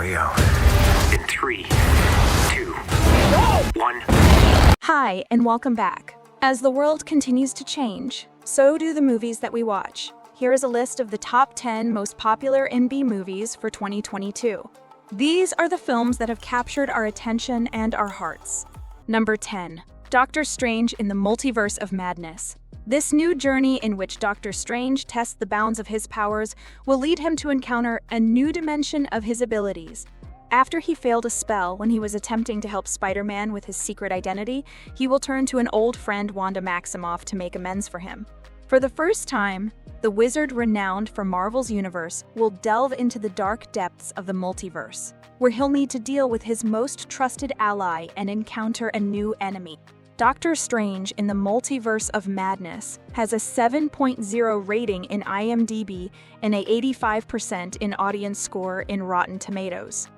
we go. In 3, 2, 1. Hi, and welcome back. As the world continues to change, so do the movies that we watch. Here is a list of the top 10 most popular IMDb movies for 2022. These are the films that have captured our attention and our hearts. Number 10. Doctor Strange in the Multiverse of Madness. This new journey in which Doctor Strange tests the bounds of his powers will lead him to encounter a new dimension of his abilities. After he failed a spell when he was attempting to help Spider-Man with his secret identity, he will turn to an old friend, Wanda Maximoff, to make amends for him. For the first time, the wizard renowned for Marvel's universe will delve into the dark depths of the multiverse, where he'll need to deal with his most trusted ally and encounter a new enemy. Doctor Strange in the Multiverse of Madness has a 7.0 rating in IMDb and a 85% in audience score in Rotten Tomatoes.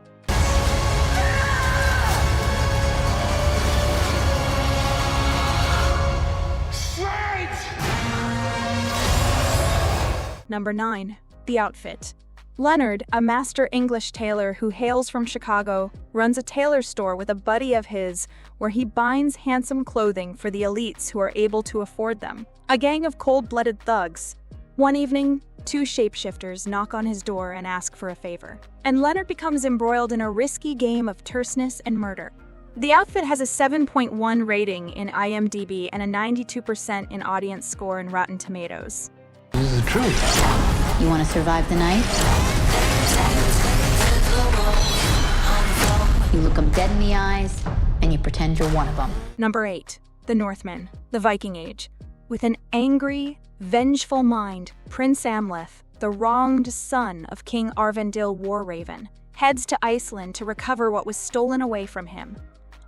Number 9. The Outfit. Leonard, a master English tailor who hails from Chicago, runs a tailor store with a buddy of his where he binds handsome clothing for the elites who are able to afford them. A gang of cold-blooded thugs. One evening, 2 shapeshifters knock on his door and ask for a favor, and Leonard becomes embroiled in a risky game of terseness and murder. The Outfit has a 7.1 rating in IMDb and a 92% in audience score in Rotten Tomatoes. This is the truth. You want to survive the night? You look them dead in the eyes, and you pretend you're one of them. Number 8. The Northmen, the Viking Age. With an angry, vengeful mind, Prince Amleth, the wronged son of King Arvendil Warraven, heads to Iceland to recover what was stolen away from him.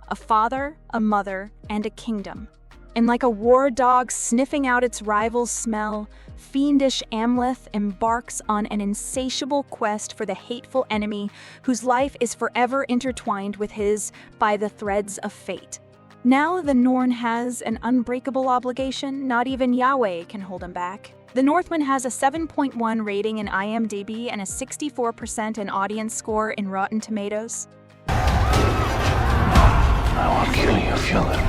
A father, a mother, and a kingdom. And like a war dog sniffing out its rival's smell, fiendish Amleth embarks on an insatiable quest for the hateful enemy whose life is forever intertwined with his by the threads of fate. Now the Norn has an unbreakable obligation, not even Yahweh can hold him back. The Northman has a 7.1 rating in IMDb and a 64% in audience score in Rotten Tomatoes. I want you to feel it.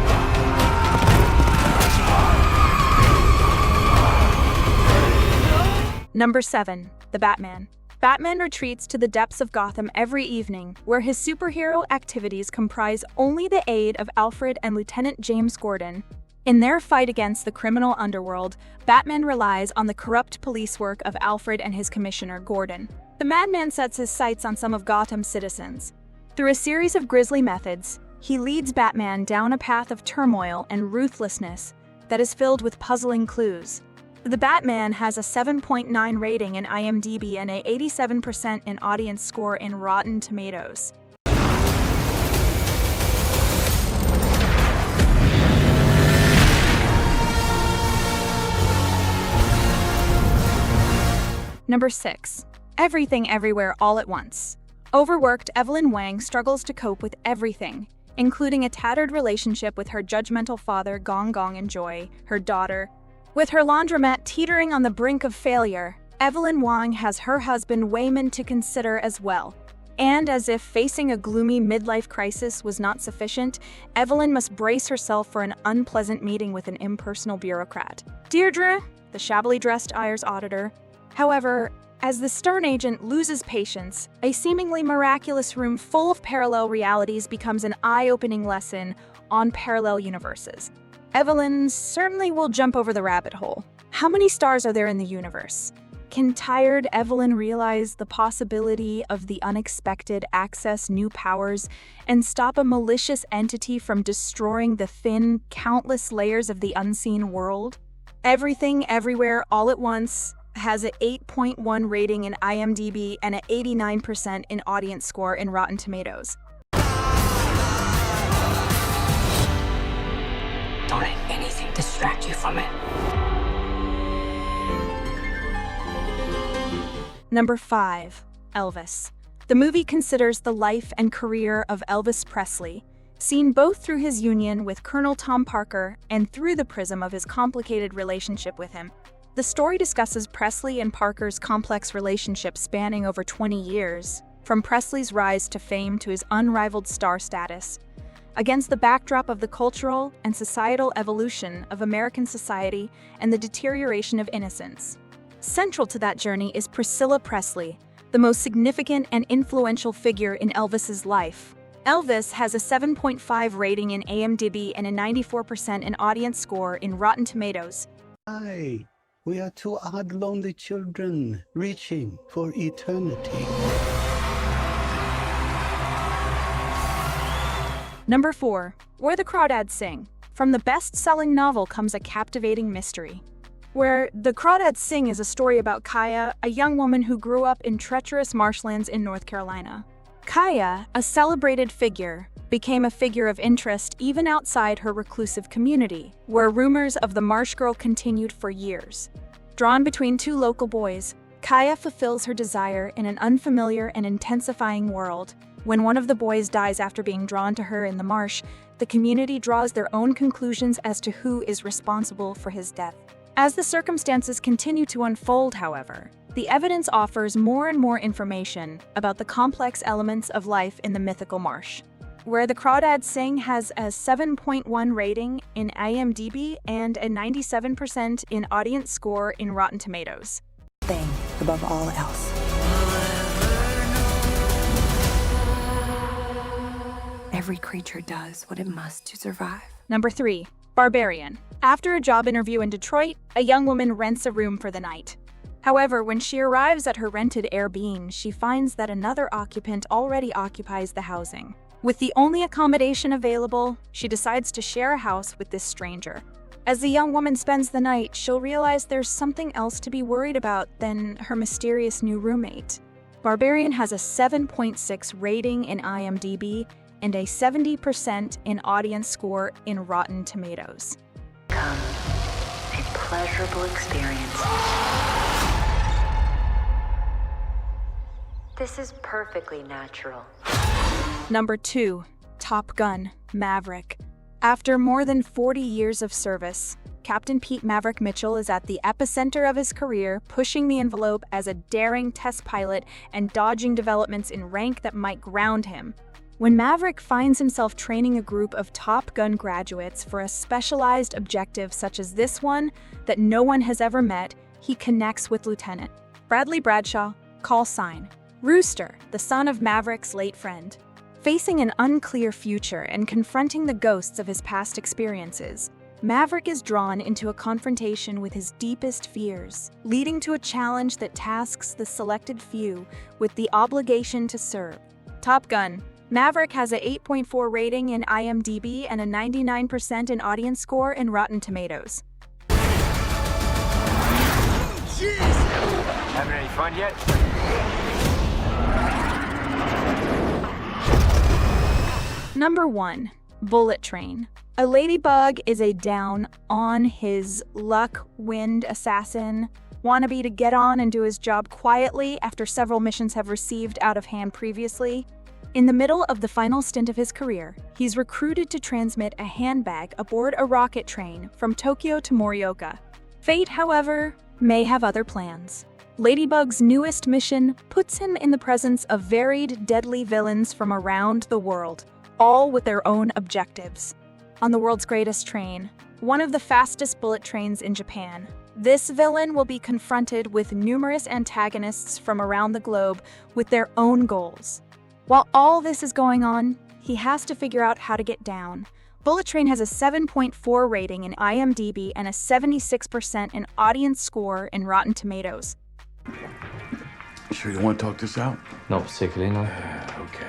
Number 7. The Batman. Batman retreats to the depths of Gotham every evening, where his superhero activities comprise only the aid of Alfred and Lieutenant James Gordon. In their fight against the criminal underworld, Batman relies on the corrupt police work of Alfred and his commissioner, Gordon. The madman sets his sights on some of Gotham's citizens. Through a series of grisly methods, he leads Batman down a path of turmoil and ruthlessness that is filled with puzzling clues. The Batman has a 7.9 rating in IMDb and a 87% in audience score in Rotten Tomatoes. Number 6. Everything Everywhere All at Once. Overworked Evelyn Wang struggles to cope with everything, including a tattered relationship with her judgmental father Gong Gong and Joy, her daughter. With her laundromat teetering on the brink of failure, Evelyn Wang has her husband Wayman to consider as well. And as if facing a gloomy midlife crisis was not sufficient, Evelyn must brace herself for an unpleasant meeting with an impersonal bureaucrat, Deirdre, the shabbily dressed Ayers auditor. However, as the stern agent loses patience, a seemingly miraculous room full of parallel realities becomes an eye-opening lesson on parallel universes. Evelyn certainly will jump over the rabbit hole. How many stars are there in the universe? Can tired Evelyn realize the possibility of the unexpected, access new powers, and stop a malicious entity from destroying the thin, countless layers of the unseen world? Everything Everywhere All at Once has an 8.1 rating in IMDb and an 89% in audience score in Rotten Tomatoes. Don't let anything distract you from it. Number 5. Elvis. The movie considers the life and career of Elvis Presley, seen both through his union with Colonel Tom Parker and through the prism of his complicated relationship with him. The story discusses Presley and Parker's complex relationship spanning over 20 years, from Presley's rise to fame to his unrivaled star status. Against the backdrop of the cultural and societal evolution of American society and the deterioration of innocence. Central to that journey is Priscilla Presley, the most significant and influential figure in Elvis's life. Elvis has a 7.5 rating in IMDb and a 94% in audience score in Rotten Tomatoes. Hi, we are two odd, lonely children reaching for eternity. Number 4. Where the Crawdads Sing. From the best-selling novel comes a captivating mystery. Where the Crawdads Sing is a story about Kaya, a young woman who grew up in treacherous marshlands in North Carolina. Kaya, a celebrated figure, became a figure of interest even outside her reclusive community, where rumors of the Marsh Girl continued for years. Drawn between two local boys, Kaya fulfills her desire in an unfamiliar and intensifying world. When one of the boys dies after being drawn to her in the marsh, the community draws their own conclusions as to who is responsible for his death. As the circumstances continue to unfold, however, the evidence offers more and more information about the complex elements of life in the mythical marsh. Where the Crawdads Sing has a 7.1 rating in IMDb and a 97% in audience score in Rotten Tomatoes. Thing above all else. Every creature does what it must to survive. Number 3. Barbarian. After a job interview in Detroit, a young woman rents a room for the night. However, when she arrives at her rented Airbnb, she finds that another occupant already occupies the housing. With the only accommodation available, she decides to share a house with this stranger. As the young woman spends the night, she'll realize there's something else to be worried about than her mysterious new roommate. Barbarian has a 7.6 rating in IMDb and a 70% in audience score in Rotten Tomatoes. Come, a pleasurable experience. This is perfectly natural. Number 2. Top Gun: Maverick. After more than 40 years of service, Captain Pete Maverick Mitchell is at the epicenter of his career, pushing the envelope as a daring test pilot and dodging developments in rank that might ground him. When Maverick finds himself training a group of Top Gun graduates for a specialized objective such as this one that no one has ever met, he connects with Lieutenant Bradley Bradshaw, call sign Rooster, the son of Maverick's late friend. Facing an unclear future and confronting the ghosts of his past experiences, Maverick is drawn into a confrontation with his deepest fears, leading to a challenge that tasks the selected few with the obligation to serve. Top Gun: Maverick has a 8.4 rating in IMDb and a 99% in audience score in Rotten Tomatoes. Jeez! Having any fun yet? Number 1. Bullet Train. A ladybug is a down-on-his-luck wind assassin wannabe to get on and do his job quietly after several missions have received out of hand previously. In the middle of the final stint of his career, he's recruited to transmit a handbag aboard a rocket train from Tokyo to Morioka. Fate, however, may have other plans. Ladybug's newest mission puts him in the presence of varied, deadly villains from around the world, all with their own objectives. On the world's greatest train, one of the fastest bullet trains in Japan, this villain will be confronted with numerous antagonists from around the globe with their own goals. While all this is going on, he has to figure out how to get down. Bullet Train has a 7.4 rating in IMDb and a 76% in audience score in Rotten Tomatoes. Sure you want to talk this out? Not particularly, no. Okay.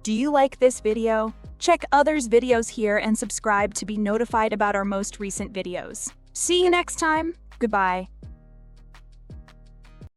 Do you like this video? Check others' videos here and subscribe to be notified about our most recent videos. See you next time. Goodbye.